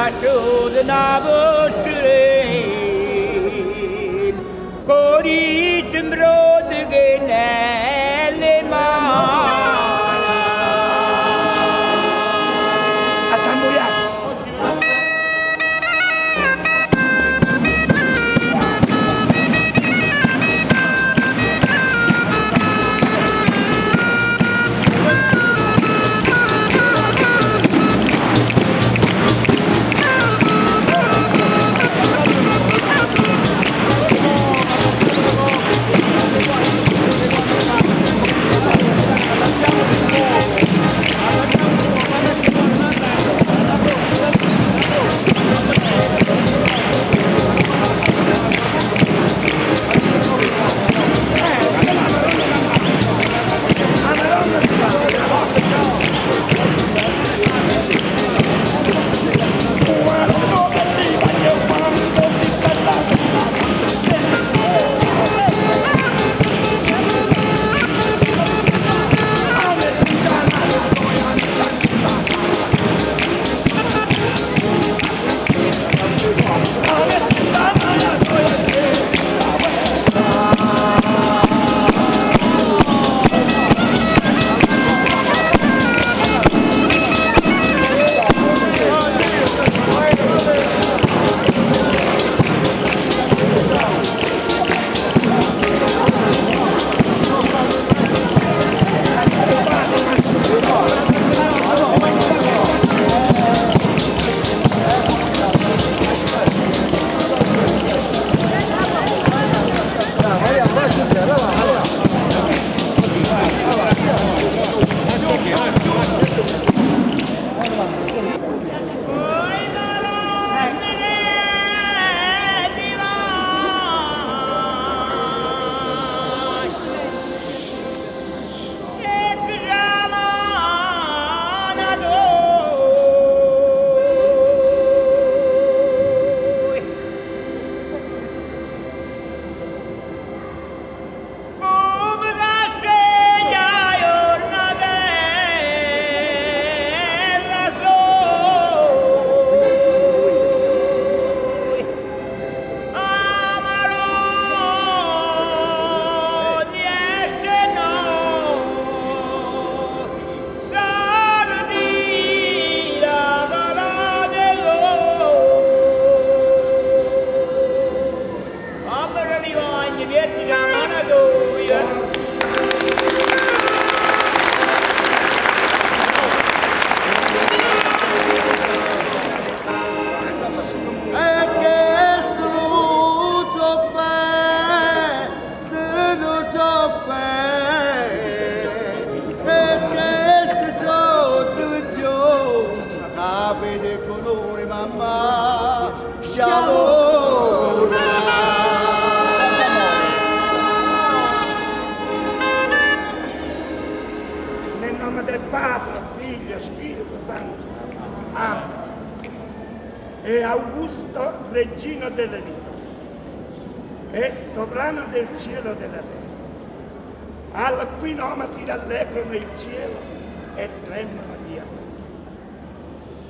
가수도 나부추린 고리 좀 로드게 내리마 e Augusto, regino delle vite, e sovrano del cielo e della terra. Al cui nome si rallegrano il cielo e tremano gli apostoli.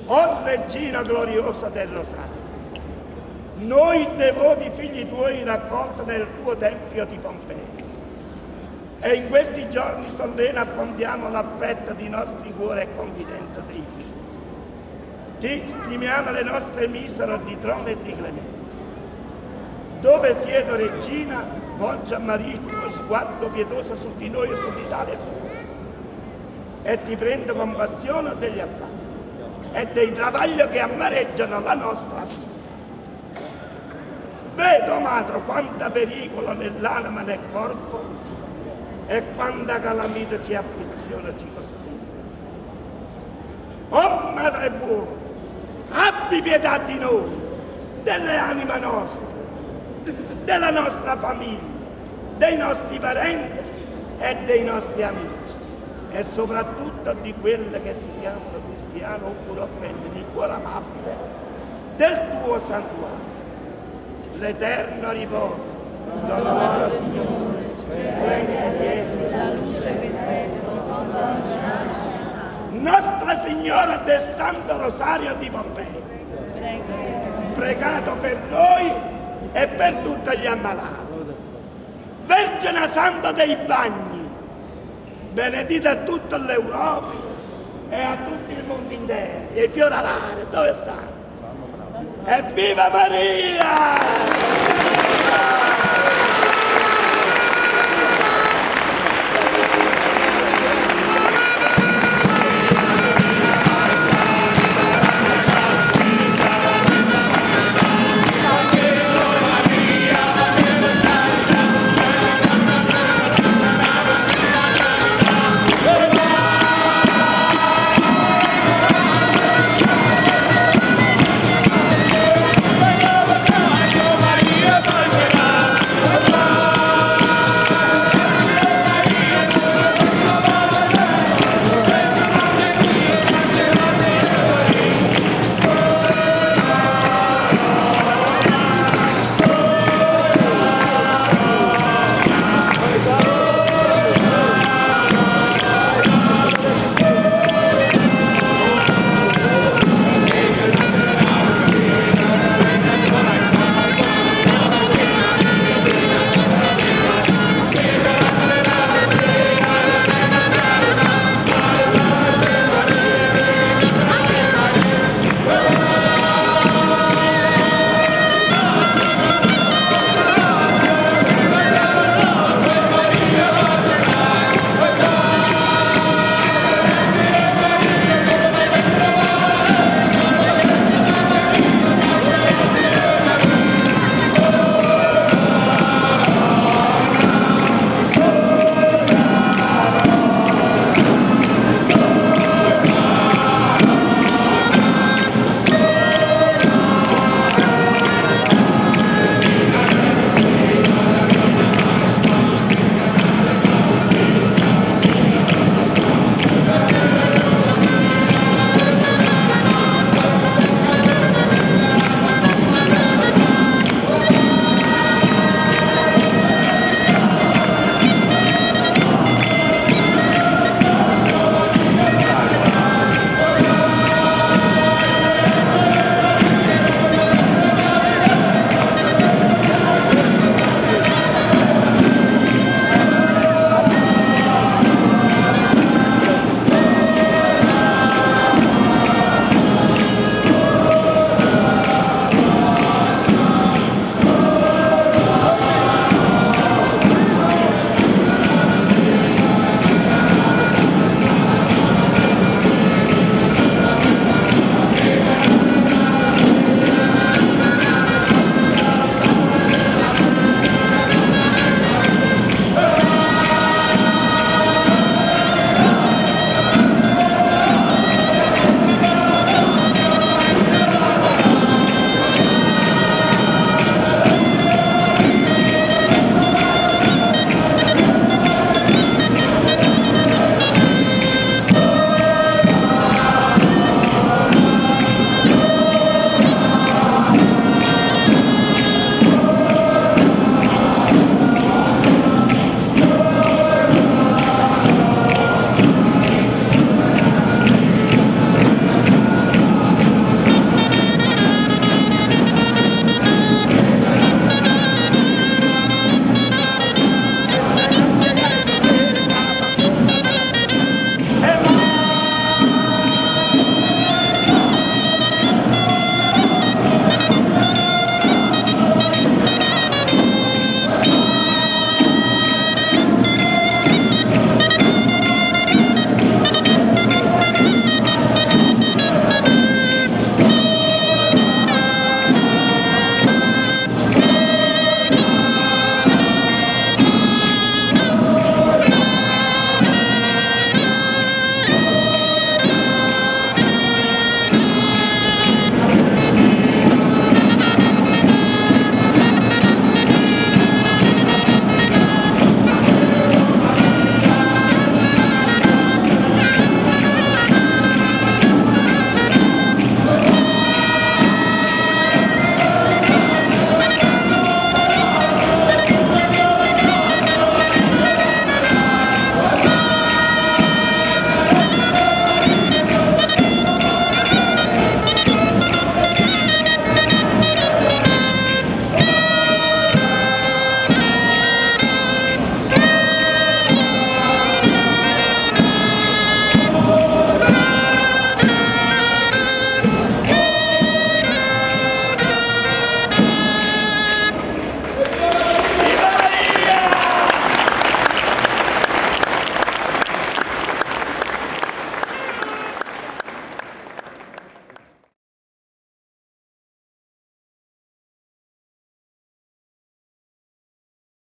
O regina gloriosa del rosario, noi devoti figli tuoi raccolti nel tuo tempio di Pompei, e in questi giorni solenne affondiamo l'affetto di nostri cuori e confidenza dei figli. Ti esprimiamo le nostre misere di trono e di clemenza. Dove siedo, regina, volge a Maria il tuo sguardo pietoso su di noi e sull'Italia e ti prende compassione degli affari e dei travagli che amareggiano la nostra vita. Vedo, madre, quanta pericolo nell'anima e nel corpo e quanta calamita ci afflizione ci costringe. Oh, madre buona, abbi pietà di noi, delle anime nostre, della nostra famiglia, dei nostri parenti e dei nostri amici, e soprattutto di quelle che si chiamano cristiane oppure offende di cuore amabile del tuo santuario. L'eterno riposo, loro, Signore, spegni ad essi la luce che vedono Nostra Signora del Santo Rosario di Pompei, pregato per noi e per tutti gli ammalati. Vergine Santa dei Bagni, benedita a tutta l'Europa e a tutto il mondo intero. E i fiori alari, dove stanno? Evviva Maria!